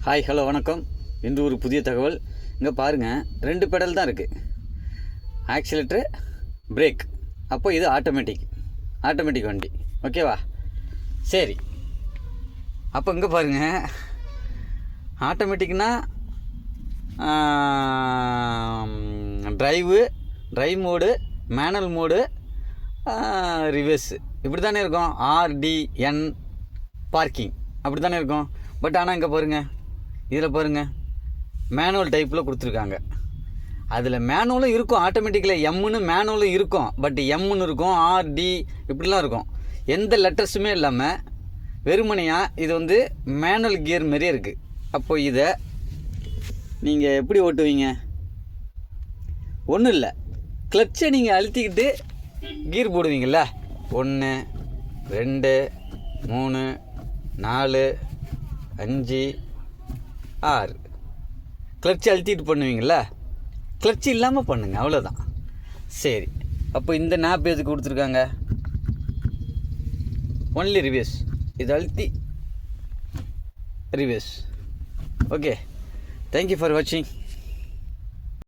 Hi hello வணக்கம். இன்று ஒரு புதிய தகவல். இங்கே பாருங்கள், 2 பெடல் தான் இருக்குது. Accelerator, brake. அப்போ இது ஆட்டோமேட்டிக் வண்டி. ஓகேவா? சரி. அப்போ இங்கே பாருங்கள், ஆட்டோமேட்டிக்னா drive mode, manual mode, reverse இப்படி தானே இருக்கும். RDN பார்க்கிங் அப்படி தானே இருக்கும். பட் ஆனால் இங்கே பாருங்கள், இதில் பாருங்கள், மேனுவல் டைப்பில் கொடுத்துருக்காங்க. அதில் மேனுவலும் இருக்கும், ஆட்டோமேட்டிக்கில் எம்முன்னு மேனுவலும் இருக்கும். பட் எம்முன்னு இருக்கும், RD இப்படிலாம் இருக்கும். எந்த லெட்டர்ஸுமே இல்லாமல் வெறுமனையாக இது வந்து மேனுவல் கியர் மாதிரியே இருக்குது. அப்போ இதை நீங்கள் எப்படி ஓட்டுவீங்க? ஒன்றும் இல்லை, கிளச்சை நீங்கள் அழுத்திக்கிட்டு கீர் போடுவீங்கள. 1 2 3 4 5 6 கிளட்சி அழுத்திட்டு பண்ணுவீங்கள. கிளட்சி இல்லாமல் பண்ணுங்க, அவ்வளோதான். சரி, அப்போ இந்த நாப் எதுக்கு கொடுத்துருக்காங்க? Only reverse. இது அழுத்தி ரிவர்ஸ். ஓகே, தேங்க்யூ ஃபார் வாட்சிங்.